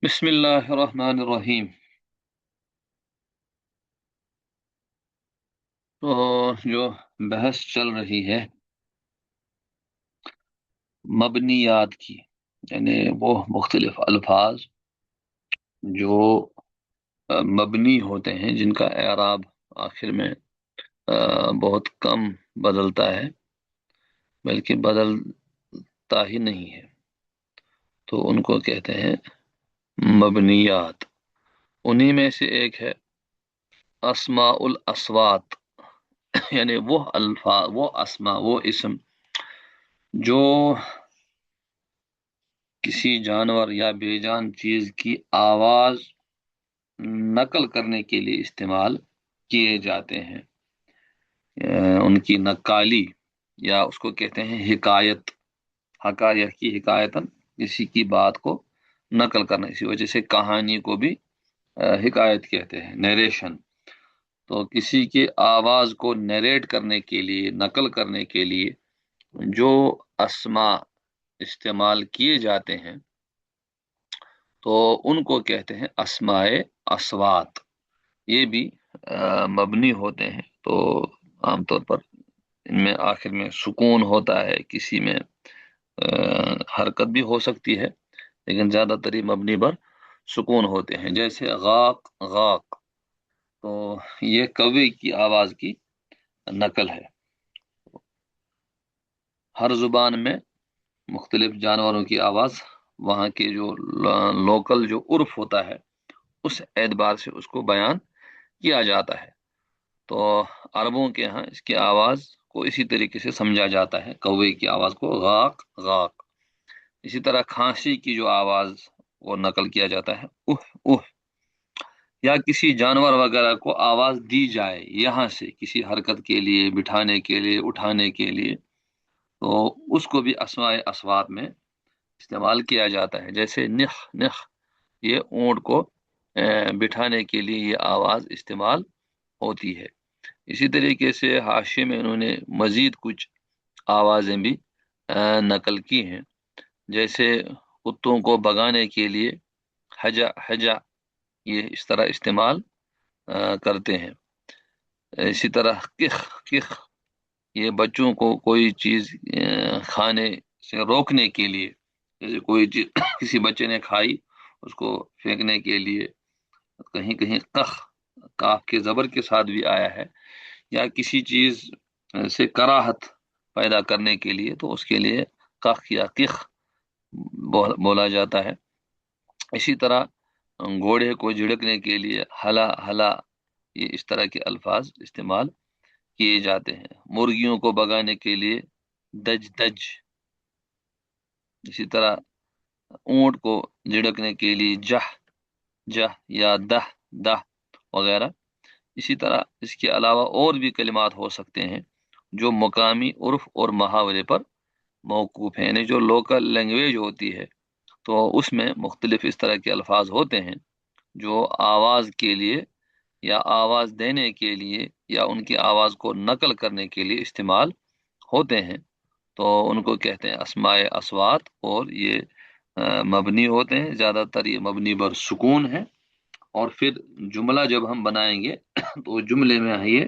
बिस्मिल्लाहिर्रहमानिर्रहीम। तो जो बहस चल रही है मबनियात की, यानी वो मुख्तलिफ अल्फाज जो मबनी होते हैं, जिनका एराब आखिर में बहुत कम बदलता है, बल्कि बदलता ही नहीं है, तो उनको कहते हैं मबनियात। उन्हीं में से एक है अस्माउल अस्वात, यानी वो अल्फाज, वो अस्मा, वो इस्म जो किसी जानवर या बेजान चीज की आवाज नकल करने के लिए इस्तेमाल किए जाते हैं। उनकी नक्काली, या उसको कहते हैं हिकायत। हकाया की हिकायतन, किसी की बात को नकल करना, इसी वजह से कहानी को भी हिकायत कहते हैं, नरेशन। तो किसी की आवाज को नरेट करने के लिए, नकल करने के लिए जो अस्मा इस्तेमाल किए जाते हैं, तो उनको कहते हैं अस्माए अस्वात। ये भी मबनी होते हैं। तो आमतौर पर इनमें आखिर में सुकून होता है, किसी में हरकत भी हो सकती है, लेकिन ज्यादातर ये मबनी पर सुकून होते हैं। जैसे गाक गाक, तो ये कौवे की आवाज की नकल है। हर जुबान में मुख्तलिफ जानवरों की आवाज, वहाँ के जो लोकल जो उर्फ होता है, उस एतबार से उसको बयान किया जाता है। तो अरबों के यहाँ इसकी आवाज को इसी तरीके से समझा जाता है, कौवे की आवाज को गाक गाक। इसी तरह खांसी की जो आवाज, वो नकल किया जाता है उह उह। या किसी जानवर वगैरह को आवाज दी जाए यहाँ से, किसी हरकत के लिए, बिठाने के लिए, उठाने के लिए, तो उसको भी अस्माए अस्वात में इस्तेमाल किया जाता है। जैसे निख निख, ये ऊंट को बिठाने के लिए ये आवाज इस्तेमाल होती है। इसी तरीके से हाशिए में उन्होंने मजीद कुछ आवाजें भी नकल की हैं। जैसे कुत्तों को भगाने के लिए हजा हजा, ये इस तरह इस्तेमाल करते हैं। इसी तरह किख किख, ये बच्चों को कोई चीज खाने से रोकने के लिए, जैसे कोई चीज किसी बच्चे ने खाई, उसको फेंकने के लिए। कहीं कहीं कख, काफ के जबर के साथ भी आया है। या किसी चीज से कराहत पैदा करने के लिए, तो उसके लिए कख या किख बोला जाता है। इसी तरह घोड़े को झिड़कने के लिए हला हला, ये इस तरह के अल्फाज इस्तेमाल किए जाते हैं। मुर्गियों को भगाने के लिए दज दज। इसी तरह ऊंट को झिड़कने के लिए जह जह या दह दह वगैरह। इसी तरह इसके अलावा और भी कलिमात हो सकते हैं जो मुकामी उर्फ और मुहावरे पर मौकूफ हैं, यानी जो लोकल लैंग्वेज होती है, तो उसमें मुख्तलिफ इस तरह के अल्फाज होते हैं जो आवाज के लिए, या आवाज देने के लिए, या उनकी आवाज को नकल करने के लिए इस्तेमाल होते हैं। तो उनको कहते हैं अस्माए अस्वात, और ये मबनी होते हैं। ज्यादातर ये मबनी बर सुकून है। और फिर जुमला जब हम बनाएंगे तो जुमले में है ये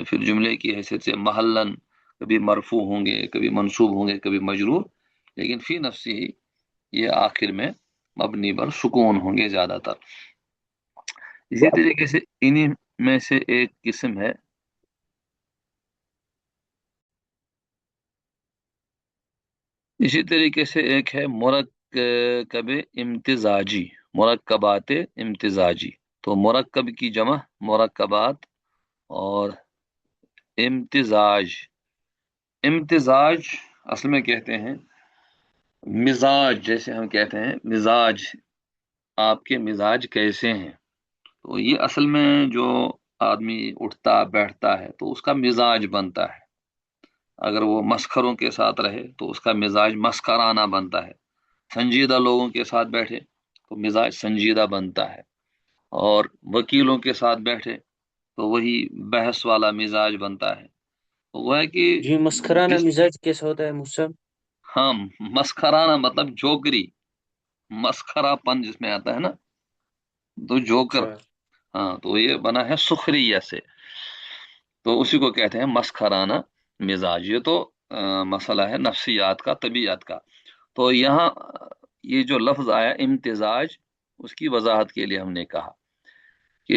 फिर जुमले की हैसियत से महल्लन कभी मरफू होंगे, कभी मंसूब होंगे, कभी मजरूर, लेकिन फी नफ्सी ही ये आखिर में मबनी बर सुकून होंगे ज्यादातर। इसी तरीके से इन्हीं में से एक किस्म है, इसी तरीके से एक है मुरक्कब इम्तिजाजी, मुरक्कबात इम्तिजाजी। तो मुरक्कब की जमा मुरक्कबात, और इम्तिजाज, इम्तिजाज असल में कहते हैं मिजाज। जैसे हम कहते हैं मिजाज, आपके मिजाज कैसे हैं, तो ये असल में जो आदमी उठता बैठता है तो उसका मिजाज बनता है। अगर वो मस्खरों के साथ रहे तो उसका मिजाज मस्कराना बनता है। संजीदा लोगों के साथ बैठे तो मिजाज संजीदा बनता है। और वकीलों के साथ बैठे तो वही बहस वाला मिजाज बनता है। तो वह है कि जी, मस्कराना जिस, मिजाज कैसा होता है मुझसे? हाँ, मस्खराना मतलब जोकरी, मस्खरापन जिसमें आता है ना, तो जोकर। अच्छा। हाँ, तो ये बना है सुखरिया से, तो उसी को कहते हैं मस्खराना मिजाज। ये तो मसला है नफ्सियात का, तबीयत का। तो यहाँ ये जो लफ्ज आया इम्तिजाज, उसकी वजाहत के लिए हमने कहा कि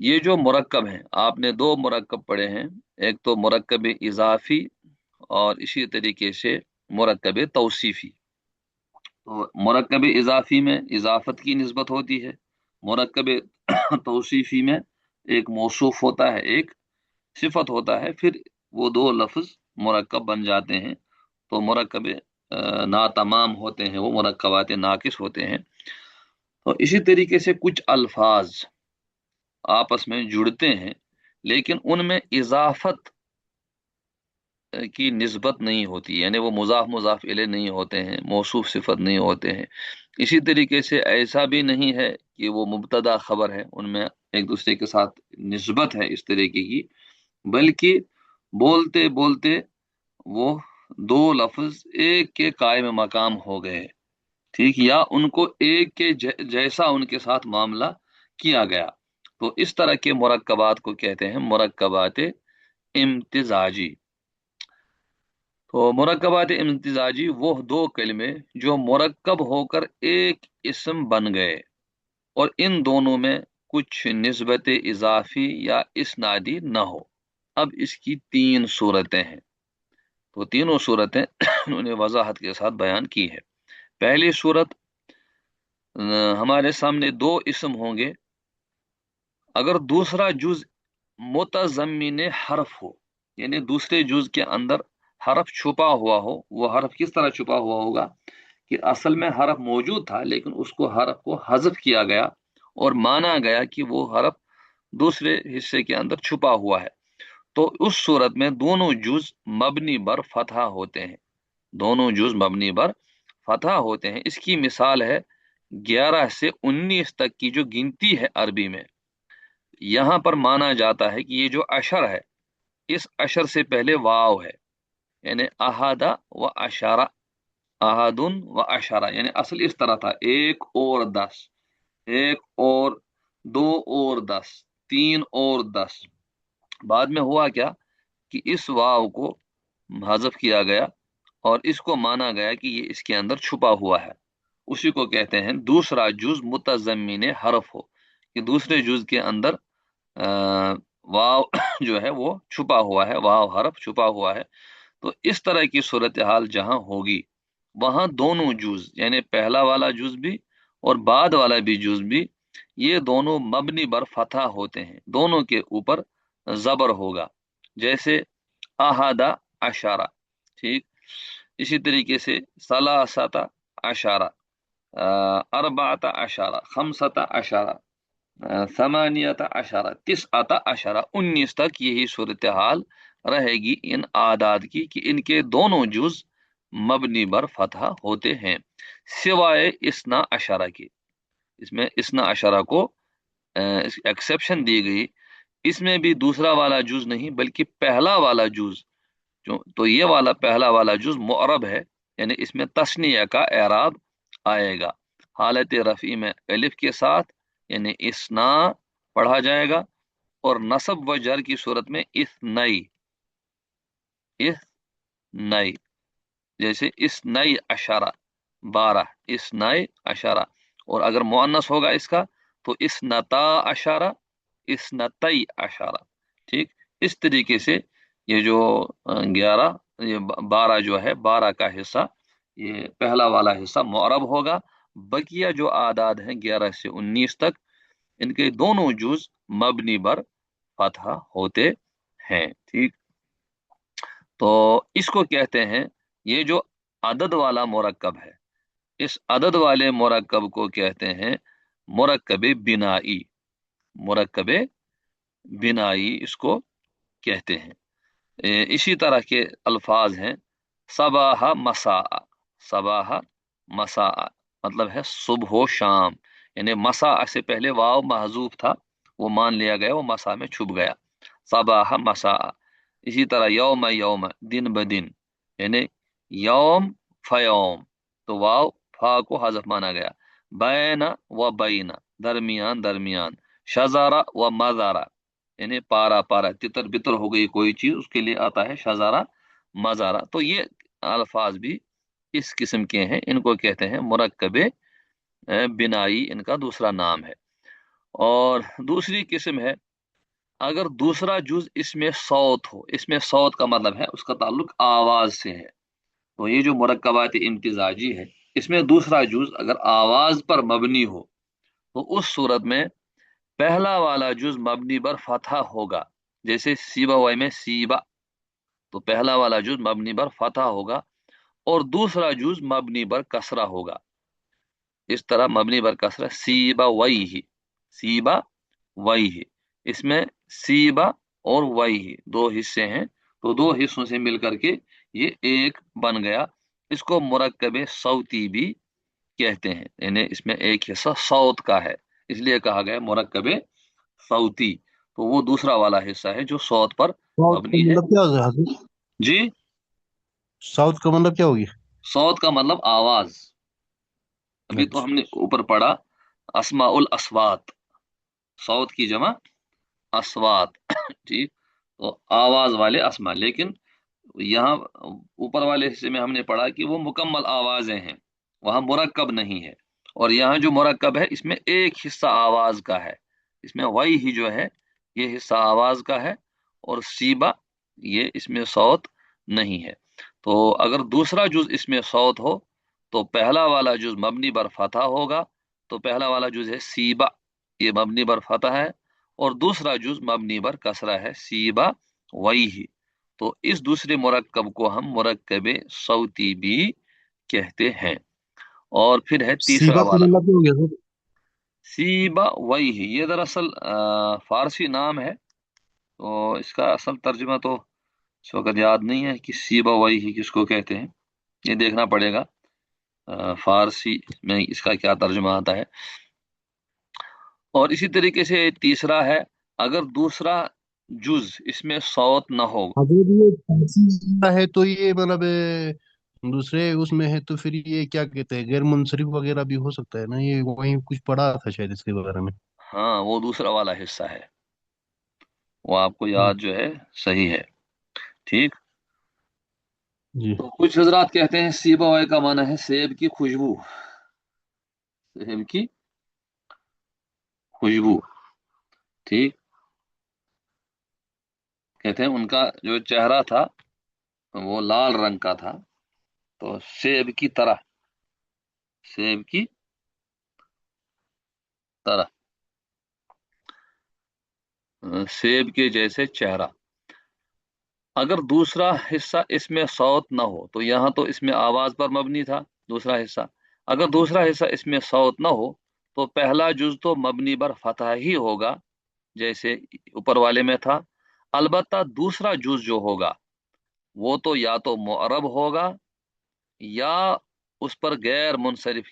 ये जो मुरक्कब हैं, आपने दो मुरक्कब पढ़े हैं, एक तो मुरक्कब इजाफी और इसी तरीके से मुरक्कब तौसीफी। तो मुरक्कब इजाफी में इजाफत की निस्बत होती है, मुरक्कब तौसीफी में एक मौसूफ होता है, एक सिफत होता है, फिर वो दो लफ्ज मुरक्कब बन जाते हैं। तो मुरक्कब नातमाम होते हैं, वो मुरक्कबात नाकिस होते हैं। तो इसी तरीके से कुछ अल्फाज आपस में जुड़ते हैं, लेकिन उनमें इजाफत की निस्बत नहीं होती, यानी वो मुजाफ मुजाफ इले नहीं होते हैं, मौसूफ सिफत नहीं होते हैं। इसी तरीके से ऐसा भी नहीं है कि वो मुब्तदा खबर है, उनमें एक दूसरे के साथ निस्बत है इस तरीके की, बल्कि बोलते बोलते वो दो लफ्ज एक के कायम मकाम हो गए, ठीक, या उनको एक के जैसा उनके साथ मामला किया गया। तो इस तरह के मुरक्कबात को कहते हैं मुरक्कबात इम्तिजाजी। तो मुरक्कबात इम्तिजाजी वो दो कलमे जो मुरक्कब होकर एक इसम बन गए, और इन दोनों में कुछ निस्बत इजाफी या इसनादी न हो। अब इसकी तीन सूरतें हैं, तो तीनों सूरतें उन्होंने वजाहत के साथ बयान की है। पहली सूरत, हमारे सामने दो इसम होंगे, अगर दूसरा जुज मुतजम्मिन हरफ हो, यानी दूसरे जुज के अंदर हरफ छुपा हुआ हो। वो हरफ किस तरह छुपा हुआ होगा कि असल में हरफ मौजूद था, लेकिन उसको हरफ को हज़फ किया गया और माना गया कि वो हरफ दूसरे हिस्से के अंदर छुपा हुआ है। तो उस सूरत में दोनों जुज मबनी बर फतहा होते हैं, दोनों जुज मबनी बर फतहा होते हैं। इसकी मिसाल है 11 से 19 तक की जो गिनती है अरबी में, यहां पर माना जाता है कि ये जो अशर है, इस अशर से पहले वाव है, यानी अहादा व अशारा, अहादुन व अशारा, यानी असल इस तरह था, एक और 10, एक और दो और 10, तीन और 10। बाद में हुआ क्या कि इस वाव को हज़फ किया गया और इसको माना गया कि ये इसके अंदर छुपा हुआ है। उसी को कहते हैं दूसरा जुज मुतज़म्मिन हरफ हो, कि दूसरे जुज के अंदर वाव जो है वो छुपा हुआ है, वाव हरफ छुपा हुआ है। तो इस तरह की सूरत हाल जहां होगी, वहां दोनों जुज, यानी पहला वाला जुज भी और बाद वाला भी जुज भी, ये दोनों मबनी बर फतहा होते हैं, दोनों के ऊपर जबर होगा। जैसे अहादा अशारा, ठीक। इसी तरीके से सलासता अशारा, अरबाता अशारा, खमसता अशारा, समानियत अशारा, तिसअता अशारा, 19 तक यही सूरत हाल रहेगी इन आदाद की, कि इनके दोनों जुज मबनी बर फतहा होते हैं, सिवाय इसना अशारा के। इसमें इसना अशारा को एक्सेप्शन दी गई, इसमें भी दूसरा वाला जुज नहीं बल्कि पहला वाला जुज, जो तो ये वाला पहला वाला जुज मुअरब है, यानी इसमें तस्निया का एराब आएगा, हालत रफ़ी में अलिफ के साथ, यानी इसना पढ़ा जाएगा, और नसब व जर की सूरत में इस नई, जैसे इस नई अशारा, 12, इस नई अशारा। और अगर मुअन्नस होगा इसका तो इस नता अशारा, इस नतई अशारा, ठीक। इस तरीके से ये जो 11, ये 12 जो है, 12 का हिस्सा, ये पहला वाला हिस्सा मुअरब होगा। बकिया जो आदाद हैं 11 से 19 तक, इनके दोनों जुज मबनी बर फतहा होते हैं, ठीक। तो इसको कहते हैं, ये जो अदद वाला मुरक्कब है, इस अदद वाले मुरक्कब को कहते हैं मुरक्कब बिनाई, मुरक्कब बिनाई इसको कहते हैं। इसी तरह के अल्फाज हैं सबाह मसा, सबाह मसा मतलब है सुबह शाम, यानी मसा से पहले वाव महजूफ था, वो मान लिया गया, वो मसा में छुप गया, सबाह मसा। इसी तरह यौम यौम, दिन ब दिन, यानी यौम फयौम, तो वाव फा को हज़फ माना गया। बैना व बैना, दरमियान दरमियान। शजारा व मजारा, यानी पारा पारा, तितर बितर हो गई कोई चीज, उसके लिए आता है शजारा मजारा। तो ये अल्फाज भी इस किस्म के हैं, इनको कहते हैं मुरक्कबे बिनाई, इनका दूसरा नाम है। और दूसरी किस्म है अगर दूसरा जुज इसमें सौत हो। इसमें सौत का मतलब है उसका ताल्लुक आवाज से है। तो ये जो मुरक्कबात इम्तिजाजी है, इसमें दूसरा जुज अगर आवाज पर मबनी हो तो उस सूरत में पहला वाला जुज मबनी पर फतहा होगा। जैसे सीबा वाई में सीबा, तो पहला वाला जुज मबनी पर फतहा होगा और दूसरा जुज मबनी पर कसरा होगा। इस तरह मबनी पर कसरा, सीबा वही ही, सीबा वही ही। इसमें सीबा और वही ही दो हिस्से हैं, तो दो हिस्सों से मिलकर के ये एक बन गया। इसको मुरक्कबे सौती भी कहते हैं, यानी इसमें एक हिस्सा सौत का है, इसलिए कहा गया मुरक्कबे सौती। तो वो दूसरा वाला हिस्सा है जो सौत पर साउथ का मबनी है। मतलब क्या होगा हाफिज? जी, साउथ का मतलब क्या होगी? सौत का मतलब आवाज। अभी तो अच्छा। हमने ऊपर पढ़ा अस्माउल अस्वात, सौत की जमा अस्वात। ठीक, तो आवाज वाले अस्मा। लेकिन यहाँ ऊपर वाले हिस्से में हमने पढ़ा कि वो मुकम्मल आवाजें हैं, वहां मुरक्कब नहीं है। और यहाँ जो मुरक्कब है इसमें एक हिस्सा आवाज का है। इसमें वही ही जो है ये हिस्सा आवाज का है, और सीबा ये इसमें सौत नहीं है। तो अगर दूसरा जुज इसमें सौत हो तो पहला वाला जुज मबनी बर फतह होगा। तो पहला वाला जुज है सीबा, ये मबनी बर फतह है, और दूसरा जुज मबनी बर कसरा है, सीबा वही ही। तो इस दूसरे मुरक्कब को हम मुरक्कबे सौती भी कहते हैं। और फिर है तीसरा सीबा का वाला मतलब क्या हो गया सर? सीबा वही ही। ये दरअसल फारसी नाम है, तो इसका असल तर्जुमा तो इस वक्त याद नहीं है कि सीबा वही ही किसको कहते हैं, ये देखना पड़ेगा फारसी में इसका क्या तर्जुमा आता है। और इसी तरीके से तीसरा है अगर दूसरा जुज इसमें सौत न हो। अगर ये फारसी का है तो ये मतलब दूसरे उसमें है तो फिर ये क्या कहते हैं, गैर मुंसरिफ वगैरह भी हो सकता है ना? ये वहीं कुछ पढ़ा था शायद इसके बारे में। हाँ, वो दूसरा वाला हिस्सा है, वो आपको हम्म, याद जो है सही है। ठीक, जी। तो कुछ हजरात कहते हैं सीबा वाई का माना है सेब की खुशबू, सेब की खुशबू। ठीक, कहते हैं उनका जो चेहरा था वो लाल रंग का था, तो सेब की तरह, सेब की तरह, सेब के जैसे चेहरा। अगर दूसरा हिस्सा इसमें सौत न हो, तो यहाँ तो इसमें आवाज पर मबनी था दूसरा हिस्सा। अगर दूसरा हिस्सा इसमें सौत न हो तो पहला जुज तो मबनी पर फतह ही होगा, जैसे ऊपर वाले में था। अलबत्ता दूसरा जुज जो होगा वो तो या तो मुअरब होगा या उस पर गैर मुनसरिफ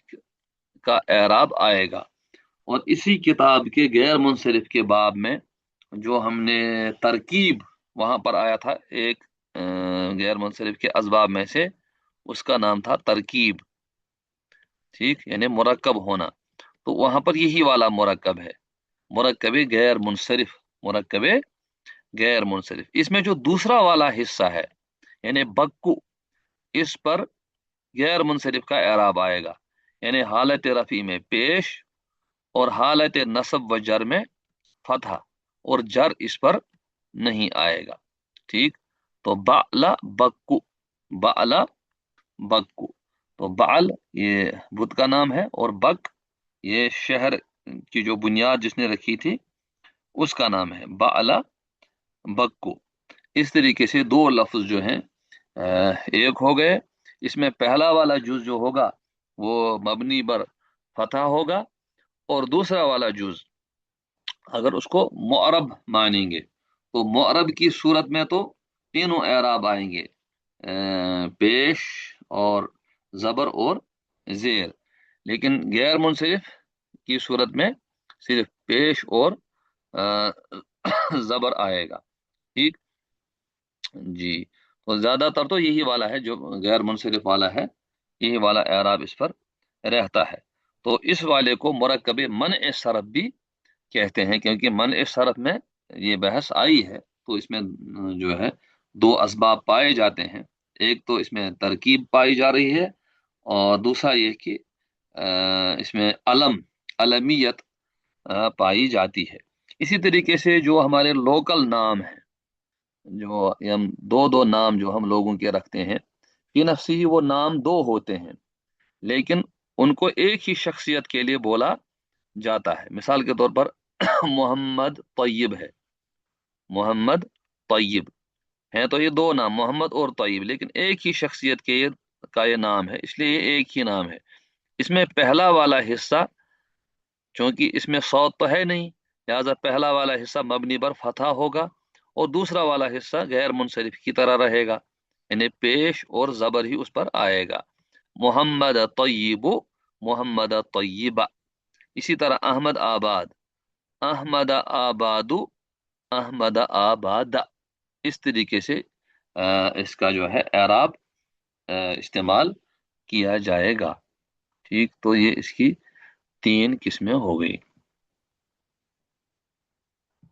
का एराब आएगा। और इसी किताब के गैर मुनसरिफ के बाब में जो हमने तरकीब, वहां पर आया था एक गैर मुनसरिफ के असबाब में से, उसका नाम था तरकीब। ठीक, यानी मुरक्कब होना। तो वहां पर यही वाला मुरक्कब है, मुरक्कबे गैर मुनसरिफ, मुरक्कबे गैर मुनसरिफ। इसमें जो दूसरा वाला हिस्सा है यानी बक्कु, इस पर गैर मुनसरिफ का एराब आएगा, यानी हालत रफी में पेश और हालत नसब व जर में फतहा, और जर इस पर नहीं आएगा। ठीक, तो बाला बक्कु, बाला बक्कु। तो बाल ये बुत का नाम है, और बक ये शहर की जो बुनियाद जिसने रखी थी उसका नाम है, बाला बक्कु। इस तरीके से दो लफ्ज जो हैं एक हो गए। इसमें पहला वाला जुज जो होगा वो मबनी पर फतह होगा, और दूसरा वाला जुज अगर उसको मुअरब मानेंगे तो मुअरब की सूरत में तो तीनों एराब आएंगे, पेश और जबर और जेर। लेकिन गैर मुनसरिफ की सूरत में सिर्फ पेश और अ, जबर आएगा। ठीक, जी। तो ज्यादातर तो यही वाला है जो गैर मुनसरिफ वाला है, यही वाला एराब इस पर رہتا ہے، تو اس والے کو مرکب منع صرف بھی کہتے ہیں، کیونکہ منع صرف میں یہ بحث آئی ہے، تو اس میں جو ہے دو اسباب پائے جاتے ہیں، ایک تو اس میں ترکیب پائی جا رہی ہے، اور دوسرا یہ کہ اس میں علمیت پائی جاتی ہے۔ اسی طریقے سے جو ہمارے لوکل نام ہیں، جو ہم دو دو نام جو ہم لوگوں کے رکھتے ہیں، فی نفسی ہی وہ نام دو ہوتے ہیں، لیکن ان کو ایک ہی شخصیت کے لیے بولا جاتا ہے۔ مثال کے طور پر محمد طیب ہے، محمد طیب ہے، تو یہ دو نام محمد اور طیب، لیکن ایک ہی شخصیت کا یہ نام ہے، اس لیے یہ ایک ہی نام ہے۔ اس میں پہلا والا حصہ چونکہ اس میں صوت تو ہے نہیں، لہذا پہلا والا حصہ مبنی پر فتح ہوگا، اور دوسرا والا حصہ غیر منصرف کی طرح رہے گا، یعنی پیش اور زبر ہی اس پر آئے گا۔ محمد طیب، محمد طیبہ۔ اسی طرح احمد آباد، احمد آباد، احمد آباد، اس طریقے سے اس کا جو ہے اعراب استعمال کیا جائے گا۔ ٹھیک، تو یہ اس کی تین قسمیں ہو گئی۔